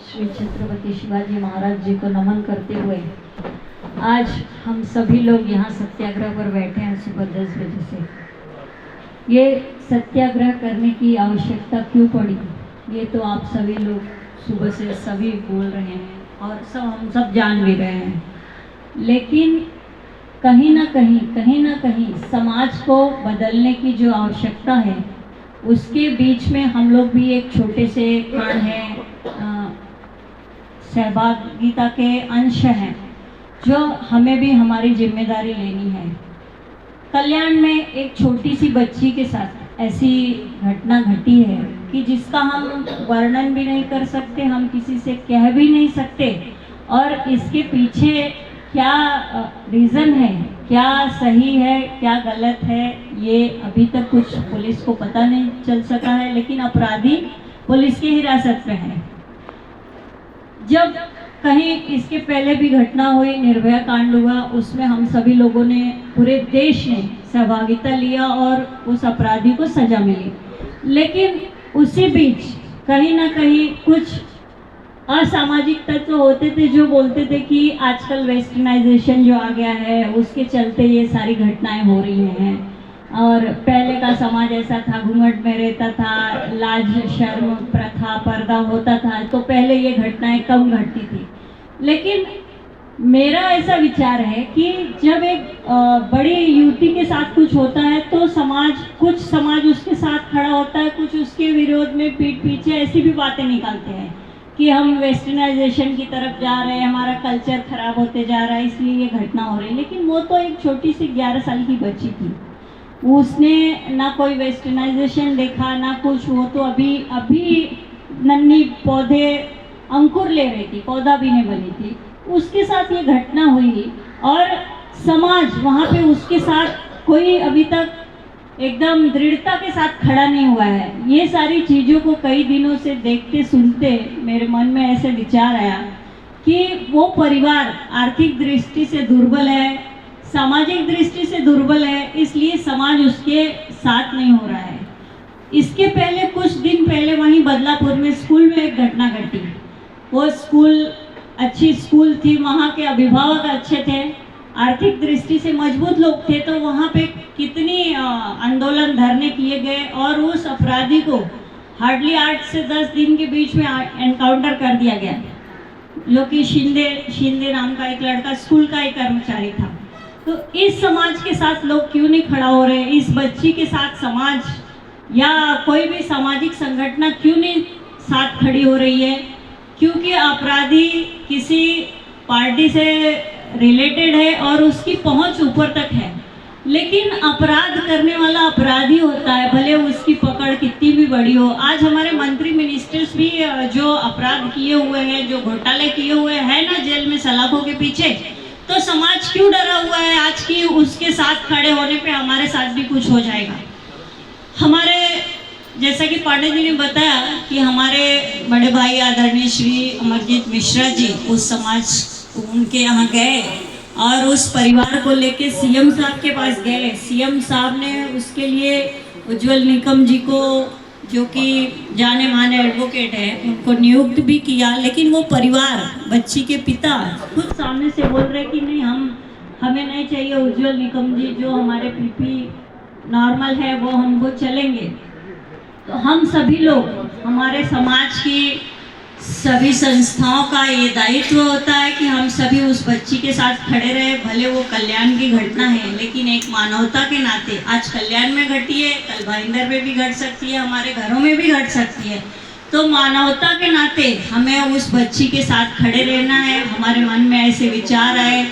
श्री छत्रपति शिवाजी महाराज जी को नमन करते हुए आज हम सभी लोग यहाँ सत्याग्रह पर बैठे हैं सुबह 10 बजे से। ये सत्याग्रह करने की आवश्यकता क्यों पड़ी, ये तो आप सभी लोग सुबह से सभी बोल रहे हैं और हम सब जान भी रहे हैं। लेकिन कहीं ना कहीं समाज को बदलने की जो आवश्यकता है उसके बीच में हम लोग भी एक छोटे से कण हैं, सहभागिता के अंश हैं, जो हमें भी हमारी जिम्मेदारी लेनी है। कल्याण में एक छोटी सी बच्ची के साथ ऐसी घटना घटी है कि जिसका हम वर्णन भी नहीं कर सकते, हम किसी से कह भी नहीं सकते, और इसके पीछे क्या रीज़न है, क्या सही है क्या गलत है, ये अभी तक कुछ पुलिस को पता नहीं चल सका है। लेकिन अपराधी पुलिस की हिरासत में है। जब कहीं इसके पहले भी घटना हुई, निर्भया कांड हुआ, उसमें हम सभी लोगों ने, पूरे देश ने सहभागिता लिया और उस अपराधी को सजा मिली। लेकिन उसी बीच कहीं ना कहीं कुछ असामाजिक तत्व होते थे जो बोलते थे कि आजकल वेस्टर्नाइजेशन जो आ गया है उसके चलते ये सारी घटनाएं हो रही हैं, और पहले का समाज ऐसा था, घूंघट में रहता था, लाज शर्म प्रथा पर्दा होता था, तो पहले ये घटनाएं कम घटती थी। लेकिन मेरा ऐसा विचार है कि जब एक बड़ी युवती के साथ कुछ होता है तो कुछ समाज उसके साथ खड़ा होता है, कुछ उसके विरोध में पीठ पीछे ऐसी भी बातें निकालते हैं कि हम वेस्टर्नाइजेशन की तरफ जा रहे हैं, हमारा कल्चर खराब होते जा रहा है, इसलिए ये घटना हो रही है। लेकिन वो तो एक छोटी सी 11 साल की बच्ची थी, उसने ना कोई वेस्टर्नाइजेशन देखा ना कुछ, वो तो अभी नन्ही पौधे अंकुर ले रही थी, पौधा भी नहीं बनी थी, उसके साथ ये घटना हुई और समाज वहाँ पे उसके साथ कोई अभी तक एकदम दृढ़ता के साथ खड़ा नहीं हुआ है। ये सारी चीज़ों को कई दिनों से देखते सुनते मेरे मन में ऐसे विचार आया कि वो परिवार आर्थिक दृष्टि से दुर्बल है, सामाजिक दृष्टि से दुर्बल है, इसलिए समाज उसके साथ नहीं हो रहा है। इसके पहले कुछ दिन पहले वहीं बदलापुर में स्कूल में एक घटना घटी। वो स्कूल अच्छी स्कूल थी, वहाँ के अभिभावक अच्छे थे, आर्थिक दृष्टि से मजबूत लोग थे, तो वहाँ पे कितनी आंदोलन धरने किए गए और उस अपराधी को हार्डली 8 से 10 दिन के बीच में एनकाउंटर कर दिया गया, जो कि शिंदे नाम का एक लड़का स्कूल का एक कर्मचारी था। तो इस समाज के साथ लोग क्यों नहीं खड़ा हो रहे, इस बच्ची के साथ समाज या कोई भी सामाजिक संगठन क्यों नहीं साथ खड़ी हो रही है? क्योंकि अपराधी किसी पार्टी से रिलेटेड है और उसकी पहुंच ऊपर तक है। लेकिन अपराध करने वाला अपराधी होता है, भले उसकी पकड़ कितनी भी बड़ी हो। आज हमारे मंत्री मिनिस्टर्स भी जो अपराध किए हुए हैं, जो घोटाले किए हुए हैं ना जेल में सलाखों के पीछे, तो समाज क्यों डरा हुआ है आज की उसके साथ खड़े होने पे हमारे साथ भी कुछ हो जाएगा। हमारे जैसा कि पांडे जी ने बताया कि हमारे बड़े भाई आदरणीय श्री अमरजीत मिश्रा जी उस समाज उनके यहाँ गए और उस परिवार को लेके सीएम साहब के पास गए। सीएम साहब ने उसके लिए उज्जवल निकम जी को, जो कि जाने माने एडवोकेट है, उनको नियुक्त भी किया। लेकिन वो परिवार, बच्ची के पिता खुद सामने से बोल रहे कि नहीं, हमें नहीं चाहिए उज्जवल निकम जी, जो हमारे पीपी नॉर्मल है वो हमको चलेंगे। तो हम सभी लोग, हमारे समाज की सभी संस्थाओं का ये दायित्व होता है कि हम सभी उस बच्ची के साथ खड़े रहे। भले वो कल्याण की घटना है, लेकिन एक मानवता के नाते आज कल्याण में घटी है, कल भाईंदर में भी घट सकती है, हमारे घरों में भी घट सकती है। तो मानवता के नाते हमें उस बच्ची के साथ खड़े रहना है। हमारे मन में ऐसे विचार आए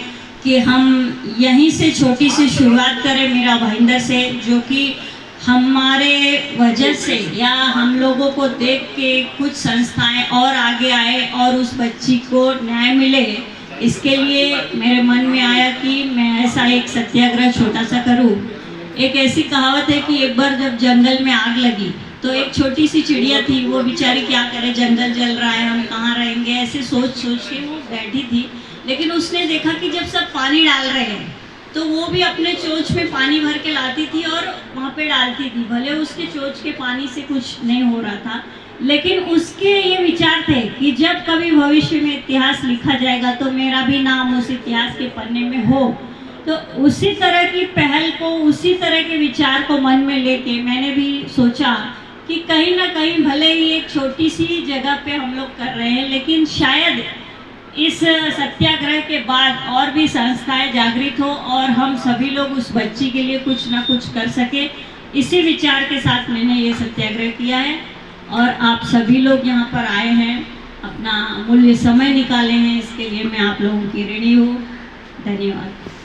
कि हम यहीं से छोटी सी शुरुआत करें, मेरा भाईंदर से, जो कि हमारे वजह से या हम लोगों को देख के कुछ संस्थाएं और आगे आए और उस बच्ची को न्याय मिले। इसके लिए मेरे मन में आया कि मैं ऐसा एक सत्याग्रह छोटा सा करूं। एक ऐसी कहावत है कि एक बार जब जंगल में आग लगी तो एक छोटी सी चिड़िया थी, वो बेचारी क्या करे, जंगल जल रहा है, हम कहाँ रहेंगे, ऐसे सोच के वो बैठी थी। लेकिन उसने देखा कि जब सब पानी डाल रहे हैं तो वो भी अपने चोंच में पानी भर के लाती थी और वहाँ पे डालती थी। भले उसके चोंच के पानी से कुछ नहीं हो रहा था, लेकिन उसके ये विचार थे कि जब कभी भविष्य में इतिहास लिखा जाएगा तो मेरा भी नाम उस इतिहास के पन्ने में हो। तो उसी तरह की पहल को, उसी तरह के विचार को मन में लेके मैंने भी सोचा कि कहीं ना कहीं भले ही एक छोटी सी जगह पे हम लोग कर रहे हैं, लेकिन शायद इस सत्याग्रह के बाद और भी संस्थाएं जागृत हो और हम सभी लोग उस बच्ची के लिए कुछ ना कुछ कर सके। इसी विचार के साथ मैंने ये सत्याग्रह किया है और आप सभी लोग यहाँ पर आए हैं, अपना अमूल्य समय निकाले हैं, इसके लिए मैं आप लोगों की ऋणी हूँ। धन्यवाद।